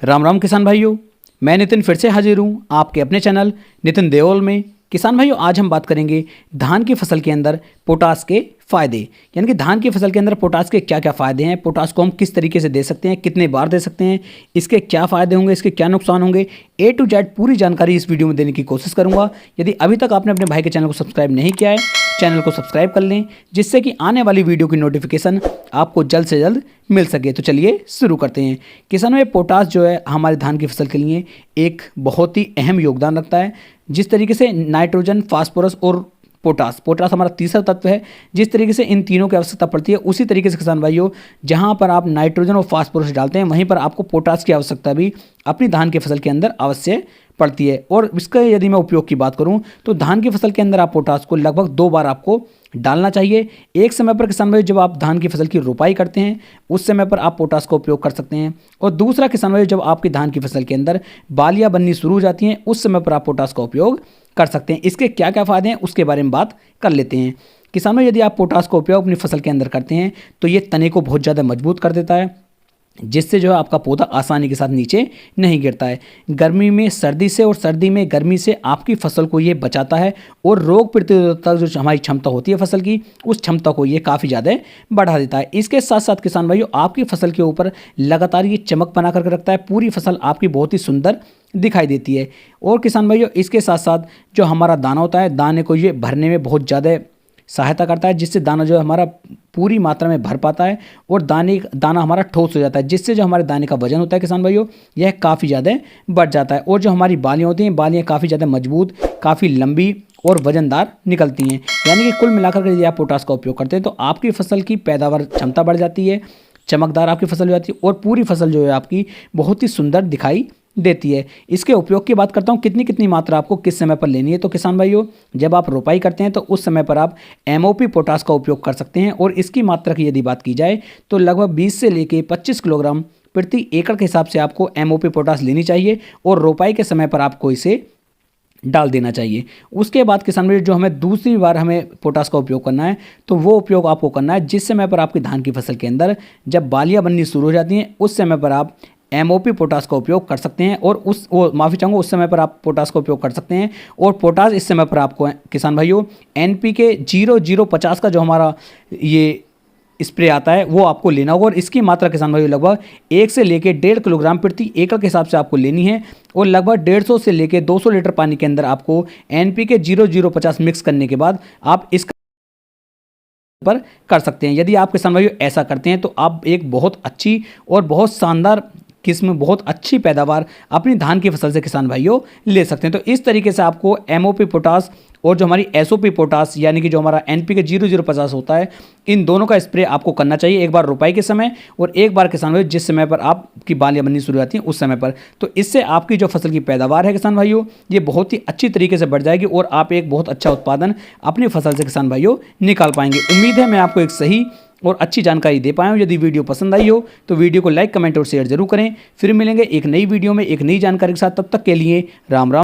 राम राम किसान भाइयों, मैं नितिन फिर से हाजिर हूँ आपके अपने चैनल नितिन देओल में। किसान भाइयों, आज हम बात करेंगे धान की फसल के अंदर पोटास के फ़ायदे, यानी कि धान की फसल के अंदर पोटास के क्या क्या फ़ायदे हैं, पोटास को हम किस तरीके से दे सकते हैं, कितने बार दे सकते हैं, इसके क्या फ़ायदे होंगे, इसके क्या नुकसान होंगे, A to Z पूरी जानकारी इस वीडियो में देने की कोशिश करूँगा। यदि अभी तक आपने अपने भाई के चैनल को सब्सक्राइब नहीं किया है, चैनल को सब्सक्राइब कर लें, जिससे कि आने वाली वीडियो की नोटिफिकेशन आपको जल्द से जल्द मिल सके। तो चलिए शुरू करते हैं। किसानों, ये पोटास जो है हमारे धान की फसल के लिए एक बहुत ही अहम योगदान रखता है। जिस तरीके से नाइट्रोजन, फास्फोरस और पोटास हमारा तीसरा तत्व है, जिस तरीके से इन तीनों की आवश्यकता पड़ती है, उसी तरीके से किसान भाइयों जहां पर आप नाइट्रोजन और फास्फोरस डालते हैं, वहीं पर आपको पोटास की आवश्यकता भी अपनी धान की फसल के अंदर अवश्य पड़ती है। और इसका यदि मैं उपयोग की बात करूं तो धान की फसल के अंदर आप पोटास को लगभग 2 बार आपको डालना चाहिए। एक समय पर किसान भाई जब आप धान की फसल की रोपाई करते हैं, उस समय पर आप पोटास का उपयोग कर सकते हैं। और दूसरा किसान भाई, जब आपकी धान की फसल के अंदर बालियां बननी शुरू हो जाती हैं, उस समय पर आप पोटास का उपयोग कर सकते हैं। इसके क्या क्या फ़ायदे हैं उसके बारे में बात कर लेते हैं। किसानों, यदि आप पोटास का उपयोग अपनी फसल के अंदर करते हैं तो ये तने को बहुत ज़्यादा मजबूत कर देता है, जिससे जो है आपका पौधा आसानी के साथ नीचे नहीं गिरता है। गर्मी में सर्दी से और सर्दी में गर्मी से आपकी फसल को ये बचाता है और रोग प्रतिरोधकता जो हमारी क्षमता होती है फसल की, उस क्षमता को ये काफ़ी ज़्यादा बढ़ा देता है। इसके साथ साथ किसान भाइयों, आपकी फसल के ऊपर लगातार ये चमक बना करके रखता है, पूरी फसल आपकी बहुत ही सुंदर दिखाई देती है। और किसान भाइयों, इसके साथ साथ जो हमारा दाना होता है, दाने को ये भरने में बहुत ज़्यादा सहायता करता है, जिससे दाना जो है हमारा पूरी मात्रा में भर पाता है और दाना हमारा ठोस हो जाता है, जिससे जो हमारे दाने का वजन होता है किसान भाइयों, यह काफ़ी ज़्यादा बढ़ जाता है। और जो हमारी बालियाँ होती हैं, बालियाँ काफ़ी ज़्यादा मजबूत, काफ़ी लंबी और वजनदार निकलती हैं। यानी कि कुल मिलाकर के यदि आप पोटास का उपयोग करते हैं तो आपकी फसल की पैदावार क्षमता बढ़ जाती है, चमकदार आपकी फसल हो जाती है और पूरी फसल जो है आपकी बहुत ही सुंदर दिखाई देती है। इसके उपयोग की बात करता हूँ, कितनी कितनी मात्रा आपको किस समय पर लेनी है। तो किसान भाइयों, जब आप रोपाई करते हैं तो उस समय पर आप MOP पोटास का उपयोग कर सकते हैं। और इसकी मात्रा की यदि बात की जाए तो लगभग 20 से लेकर 25 किलोग्राम प्रति एकड़ के हिसाब से आपको MOP पोटास लेनी चाहिए और रोपाई के समय पर आपको इसे डाल देना चाहिए। उसके बाद किसान भाई, जो हमें दूसरी बार हमें पोटास का उपयोग करना है, तो वो उपयोग आपको करना है जिस समय पर आपकी धान की फसल के अंदर जब बालियाँ बननी शुरू हो जाती हैं, उस समय पर आप MOP पोटास का उपयोग कर सकते हैं। और उस समय पर आप पोटास का उपयोग कर सकते हैं। और पोटास इस समय पर आपको किसान भाइयों NPK 0050 का जो हमारा ये स्प्रे आता है, वो आपको लेना होगा। और इसकी मात्रा किसान भाइयों लगभग 1 से लेकर 1.5 किलोग्राम प्रति एकड़ के हिसाब से आपको लेनी है। और लगभग 150 से लेकर 200 लीटर पानी के अंदर आपको NPK 0050 मिक्स करने के बाद आप इस पर कर सकते हैं। यदि आप किसान भाइयों ऐसा करते हैं तो आप एक बहुत अच्छी और बहुत शानदार किस्म, बहुत अच्छी पैदावार अपनी धान की फसल से किसान भाइयों ले सकते हैं। तो इस तरीके से आपको MOP पोटास और जो हमारी SOP पोटास यानी कि जो हमारा NPK 0050 होता है, इन दोनों का स्प्रे आपको करना चाहिए, एक बार रोपाई के समय और एक बार किसान भाइयों जिस समय पर आपकी बालियाँ बननी शुरू होती हैं उस समय पर। तो इससे आपकी जो फसल की पैदावार है किसान भाइयों, ये बहुत ही अच्छी तरीके से बढ़ जाएगी और आप एक बहुत अच्छा उत्पादन अपनी फसल से किसान भाइयों निकाल पाएंगे। उम्मीद है मैं आपको एक सही और अच्छी जानकारी दे पाया हूँ। यदि वीडियो पसंद आई हो तो वीडियो को लाइक, कमेंट और शेयर जरूर करें। फिर मिलेंगे एक नई वीडियो में एक नई जानकारी के साथ। तब तक के लिए राम राम।